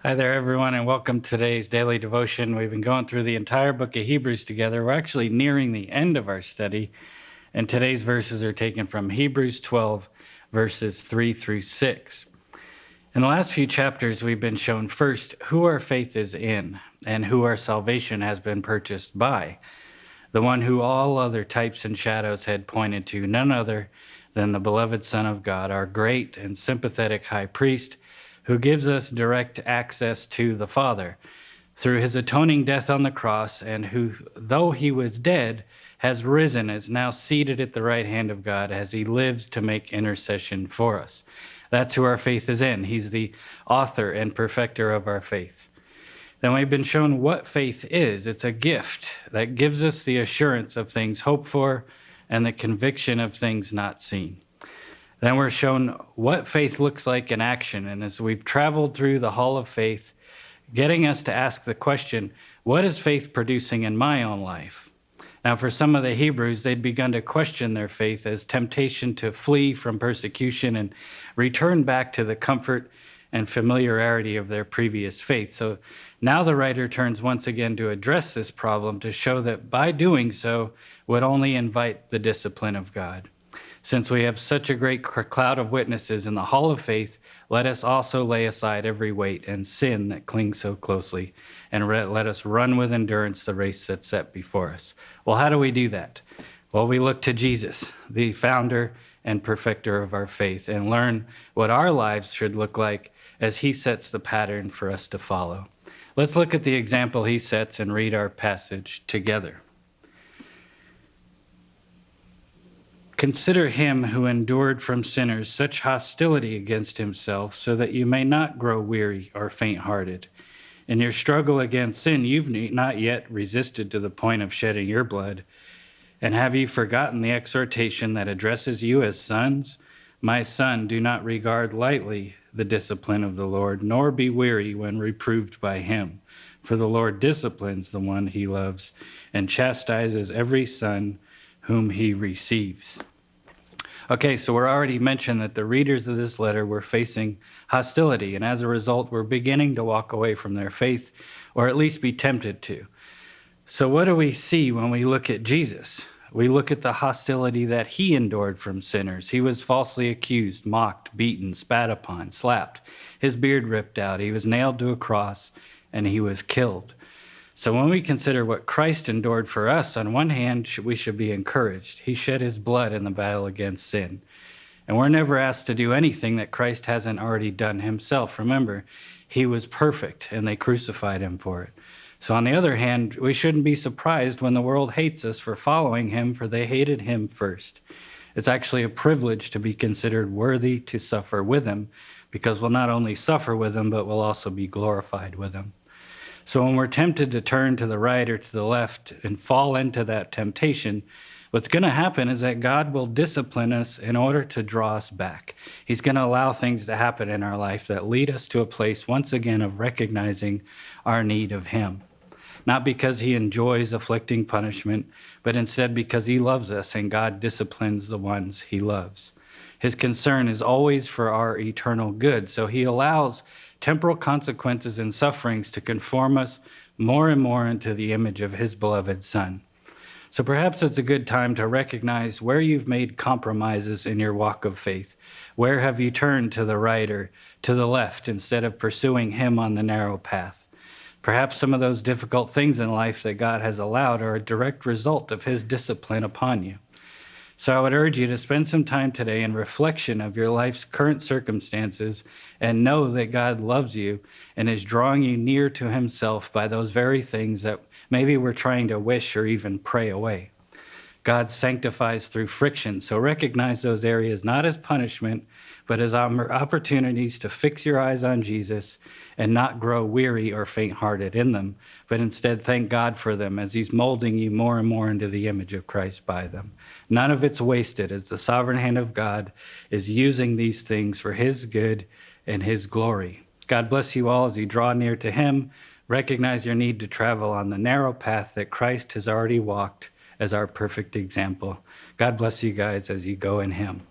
Hi there, everyone, and welcome to today's daily devotion. We've been going through the entire book of Hebrews together. We're actually nearing the end of our study, and today's verses are taken from Hebrews 12, verses 3 through 6. In the last few chapters, we've been shown first who our faith is in and who our salvation has been purchased by, the one who all other types and shadows had pointed to, none other than the beloved Son of God, our great and sympathetic high priest, who gives us direct access to the Father through his atoning death on the cross, and who, though he was dead, has risen, is now seated at the right hand of God as he lives to make intercession for us. That's who our faith is in. He's the author and perfecter of our faith. Then we've been shown what faith is. It's a gift that gives us the assurance of things hoped for and the conviction of things not seen. Then we're shown what faith looks like in action. And as we've traveled through the hall of faith, getting us to ask the question, what is faith producing in my own life? Now, for some of the Hebrews, they'd begun to question their faith as temptation to flee from persecution and return back to the comfort and familiarity of their previous faith. So now the writer turns once again to address this problem to show that by doing so would only invite the discipline of God. Since we have such a great cloud of witnesses in the hall of faith, let us also lay aside every weight and sin that clings so closely, and let us run with endurance the race that's set before us. Well, how do we do that? Well, we look to Jesus, the founder and perfecter of our faith, and learn what our lives should look like as he sets the pattern for us to follow. Let's look at the example he sets and read our passage together. Consider him who endured from sinners such hostility against himself, so that you may not grow weary or faint-hearted. In your struggle against sin, you've not yet resisted to the point of shedding your blood. And have you forgotten the exhortation that addresses you as sons? My son, do not regard lightly the discipline of the Lord, nor be weary when reproved by him. For the Lord disciplines the one he loves, and chastises every son whom he receives. Okay, so we're already mentioned that the readers of this letter were facing hostility, and as a result, were beginning to walk away from their faith, or at least be tempted to. So what do we see when we look at Jesus? We look at the hostility that he endured from sinners. He was falsely accused, mocked, beaten, spat upon, slapped, his beard ripped out, he was nailed to a cross, and he was killed. So when we consider what Christ endured for us, on one hand, we should be encouraged. He shed his blood in the battle against sin. And we're never asked to do anything that Christ hasn't already done himself. Remember, he was perfect, and they crucified him for it. So on the other hand, we shouldn't be surprised when the world hates us for following him, for they hated him first. It's actually a privilege to be considered worthy to suffer with him, because we'll not only suffer with him, but we'll also be glorified with him. So when we're tempted to turn to the right or to the left and fall into that temptation, what's going to happen is that God will discipline us in order to draw us back. He's going to allow things to happen in our life that lead us to a place, once again, of recognizing our need of him. Not because he enjoys afflicting punishment, but instead because he loves us, and God disciplines the ones he loves. His concern is always for our eternal good, so he allows temporal consequences and sufferings to conform us more and more into the image of his beloved Son. So perhaps it's a good time to recognize where you've made compromises in your walk of faith. Where have you turned to the right or to the left instead of pursuing him on the narrow path? Perhaps some of those difficult things in life that God has allowed are a direct result of his discipline upon you. So I would urge you to spend some time today in reflection of your life's current circumstances and know that God loves you and is drawing you near to himself by those very things that maybe we're trying to wish or even pray away. God sanctifies through friction, so recognize those areas not as punishment, but as opportunities to fix your eyes on Jesus and not grow weary or faint-hearted in them, but instead thank God for them as he's molding you more and more into the image of Christ by them. None of it's wasted, as the sovereign hand of God is using these things for his good and his glory. God bless you all as you draw near to him. Recognize your need to travel on the narrow path that Christ has already walked as our perfect example. God bless you guys as you go in him.